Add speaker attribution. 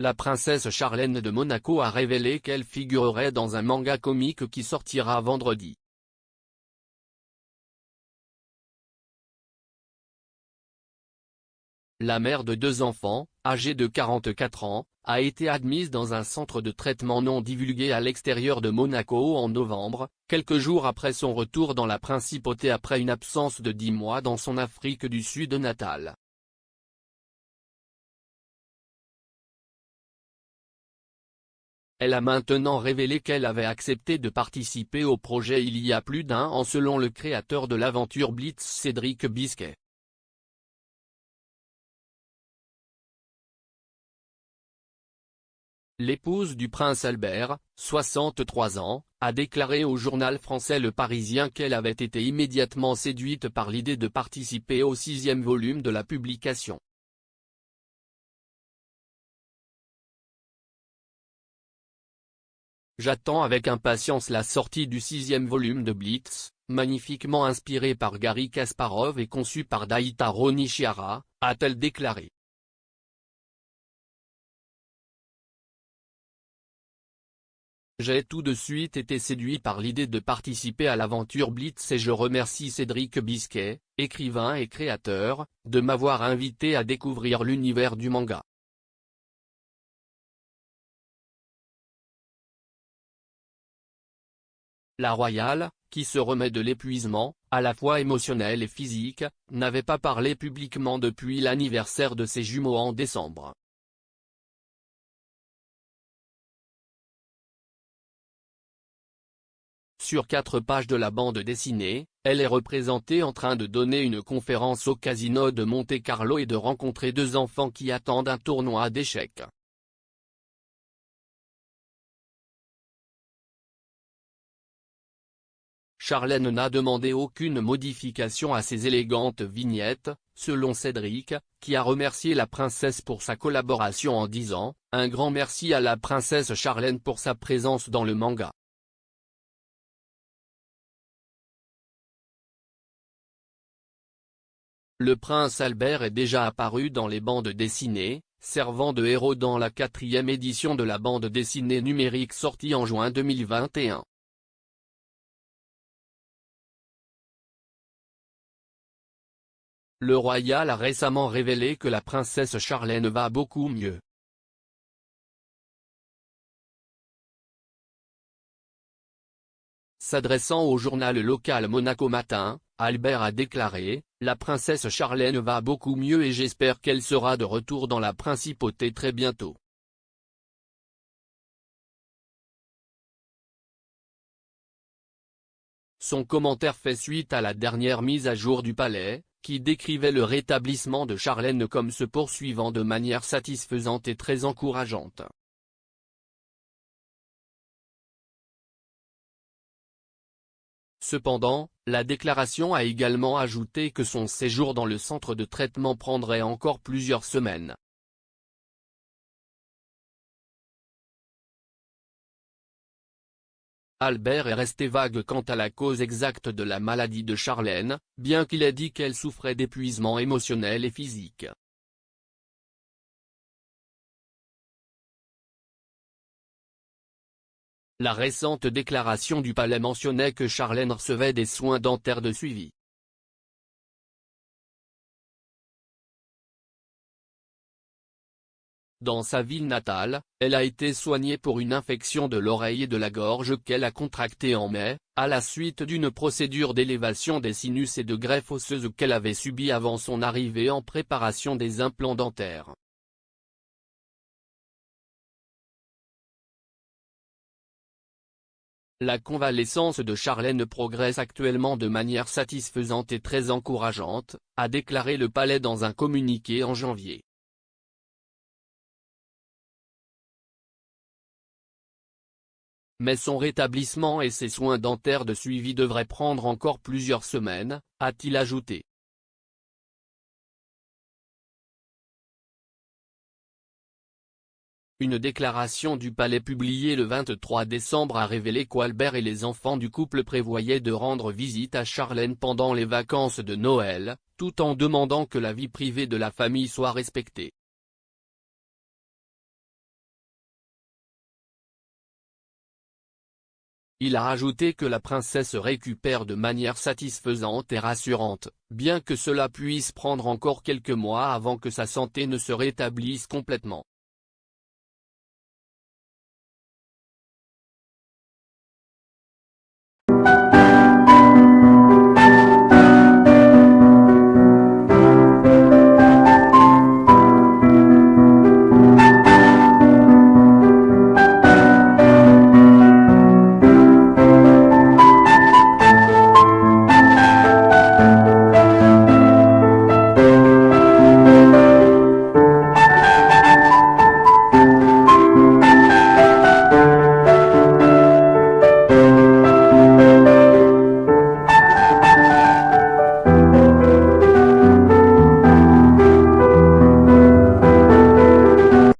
Speaker 1: la princesse Charlène de Monaco a révélé qu'elle figurerait dans un manga comique qui sortira vendredi. La mère de 2 enfants, âgée de 44 ans, a été admise dans un centre de traitement non divulgué à l'extérieur de Monaco en novembre, quelques jours après son retour dans la principauté après une absence de 10 mois dans son Afrique du Sud natale. Elle a maintenant révélé qu'elle avait accepté de participer au projet il y a plus d'1 an selon le créateur de l'aventure Blitz Cédric Bisquet. L'épouse du prince Albert, 63 ans, a déclaré au journal français Le Parisien qu'elle avait été immédiatement séduite par l'idée de participer au 6e volume de la publication. J'attends avec impatience la sortie du 6e volume de Blitz, magnifiquement inspiré par Garry Kasparov et conçu par Daitaro Nishihara, a-t-elle déclaré. J'ai tout de suite été séduit par l'idée de participer à l'aventure Blitz et je remercie Cédric Bisquet, écrivain et créateur, de m'avoir invité à découvrir l'univers du manga. La royale, qui se remet de l'épuisement, à la fois émotionnel et physique, n'avait pas parlé publiquement depuis l'anniversaire de ses jumeaux en décembre. Sur 4 pages de la bande dessinée, elle est représentée en train de donner une conférence au casino de Monte-Carlo et de rencontrer 2 enfants qui attendent un tournoi d'échecs. Charlène n'a demandé aucune modification à ces élégantes vignettes, selon Cédric, qui a remercié la princesse pour sa collaboration en disant « Un grand merci à la princesse Charlène pour sa présence dans le manga. Le prince Albert est déjà apparu dans les bandes dessinées, servant de héros dans la 4e édition de la bande dessinée numérique sortie en juin 2021. Le royal a récemment révélé que la princesse Charlène va beaucoup mieux. S'adressant au journal local Monaco Matin, Albert a déclaré « La princesse Charlène va beaucoup mieux et j'espère qu'elle sera de retour dans la principauté très bientôt. » Son commentaire fait suite à la dernière mise à jour du palais, qui décrivait le rétablissement de Charlène comme se poursuivant de manière satisfaisante et très encourageante. Cependant, la déclaration a également ajouté que son séjour dans le centre de traitement prendrait encore plusieurs semaines. Albert est resté vague quant à la cause exacte de la maladie de Charlène, bien qu'il ait dit qu'elle souffrait d'épuisement émotionnel et physique. La récente déclaration du palais mentionnait que Charlène recevait des soins dentaires de suivi. Dans sa ville natale, elle a été soignée pour une infection de l'oreille et de la gorge qu'elle a contractée en mai, à la suite d'une procédure d'élévation des sinus et de greffe osseuse qu'elle avait subie avant son arrivée en préparation des implants dentaires. La convalescence de Charlène progresse actuellement de manière satisfaisante et très encourageante, a déclaré le palais dans un communiqué en janvier. Mais son rétablissement et ses soins dentaires de suivi devraient prendre encore plusieurs semaines, a-t-il ajouté. Une déclaration du palais publiée le 23 décembre a révélé qu'Albert et les enfants du couple prévoyaient de rendre visite à Charlène pendant les vacances de Noël, tout en demandant que la vie privée de la famille soit respectée. Il a ajouté que la princesse récupère de manière satisfaisante et rassurante, bien que cela puisse prendre encore quelques mois avant que sa santé ne se rétablisse complètement.